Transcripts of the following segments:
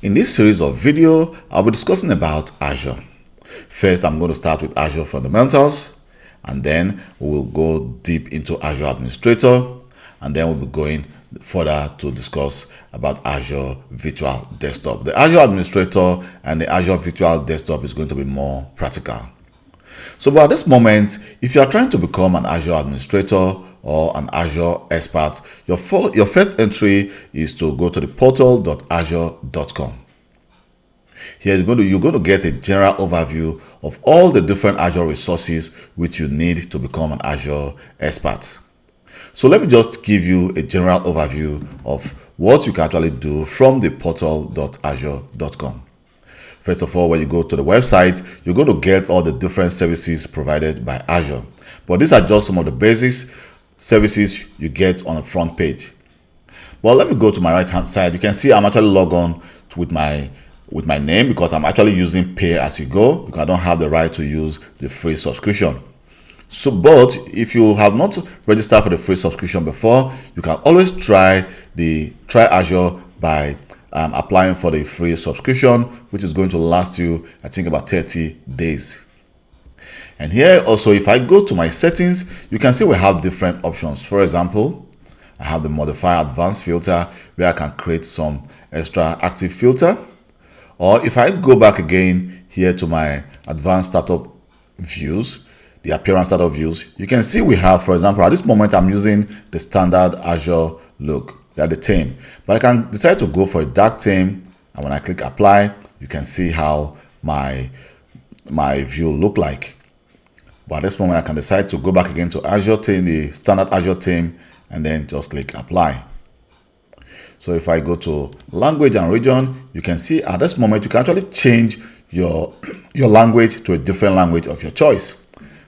In this series of video, I'll be discussing about Azure. First, I'm going to start with Azure Fundamentals, and then we'll go deep into Azure Administrator, and then we'll be going further to discuss about Azure Virtual Desktop. The Azure Administrator and the Azure Virtual Desktop is going to be more practical. So at this moment, if you are trying to become an Azure Administrator or an Azure expert, your first entry is to go to the portal.azure.com. Here you're going to get a general overview of all the different Azure resources which you need to become an Azure expert. So let me just give you a general overview of what you can actually do from the portal.azure.com. First of all, when you go to the website, you're going to get all the different services provided by Azure. But these are just some of the basic services you get on the front page. Well, let me go to my right hand side. You can see I'm actually logged on with my name because I'm actually using pay as you go, because I don't have the right to use the free subscription. So, but if you have not registered for the free subscription before, you can always try Azure by applying for the free subscription, which is going to last you, I think, about 30 days. And here also, if I go to my settings, you can see we have different options. For example, I have the modify advanced filter where I can create some extra active filter. Or if I go back again here to my advanced startup views, the appearance startup views, you can see we have, for example, at this moment, I'm using the standard Azure look. They're the theme, but I can decide to go for a dark theme, and when I click apply, you can see how my view look like. But at this moment, I can decide to go back again to Azure theme, the standard Azure theme, and then just click apply. So if I go to language and region, you can see at this moment you can actually change your language to a different language of your choice.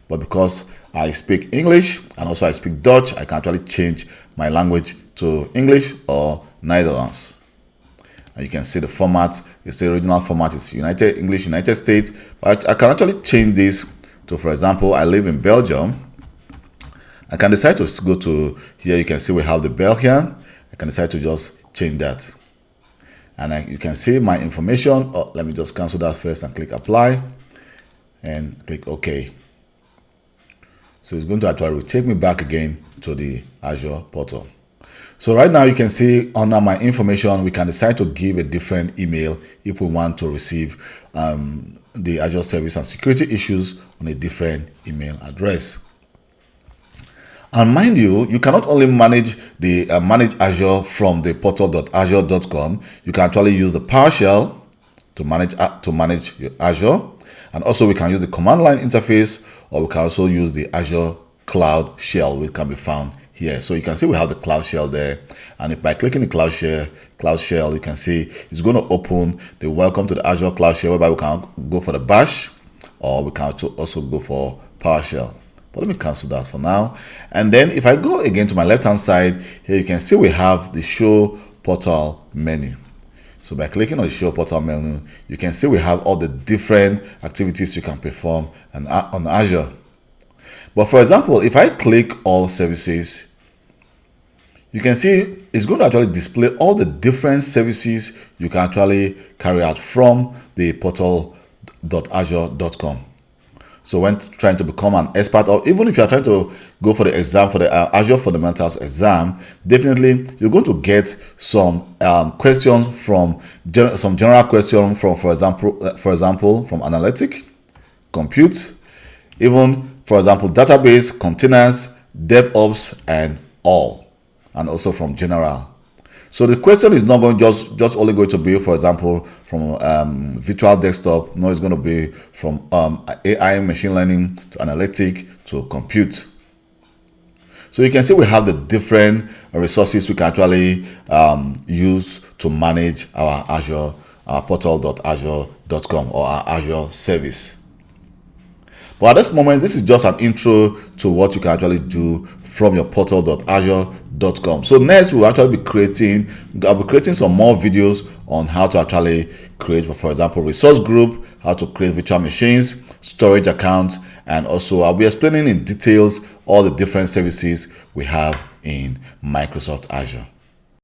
But because I speak English and also I speak Dutch, I can actually change my language to English or Netherlands. And you can see the format. It's the original format is English United States, but I can actually change this to, for example, I live in Belgium. I can decide to go to here. You can see we have the Belgian. I can decide to just change that, and you can see my information. Oh, let me just cancel that first and click apply and click OK. So it's going to actually take me back again to the Azure portal. So right now you can see under my information, we can decide to give a different email if we want to receive the Azure service and security issues on a different email address. And mind you, you cannot only manage Azure from the portal.azure.com. You can actually use the PowerShell to manage your Azure, and also we can use the command line interface, or we can also use the Azure Cloud Shell, which can be found here. So you can see we have the Cloud Shell there, and if by clicking the Cloud Shell, you can see it's going to open the Welcome to the Azure Cloud Shell, whereby we can go for the Bash, or we can also go for PowerShell. But let me cancel that for now. And then if I go again to my left hand side, here you can see we have the Show Portal menu. So by clicking on the Show Portal menu, you can see we have all the different activities you can perform on Azure. But for example, if I click all services, you can see it's going to actually display all the different services you can actually carry out from the portal.azure.com. So when trying to become an expert, or even if you're trying to go for the exam, for the Azure Fundamentals exam, definitely you're going to get some questions from some general questions from, for example, from analytic, compute, even, for example, database, containers, DevOps, and all, and also from general. So the question is not going just only going to be, for example, from virtual desktop. No, it's going to be from AI, machine learning, to analytic, to compute. So you can see we have the different resources we can actually use to manage our Azure, our portal.azure.com, or our Azure service. But at this moment, this is just an intro to what you can actually do from your portal.azure.com. So next, we'll actually be creating some more videos on how to actually create, for example, resource group, how to create virtual machines, storage accounts, and also I'll be explaining in details all the different services we have in Microsoft Azure.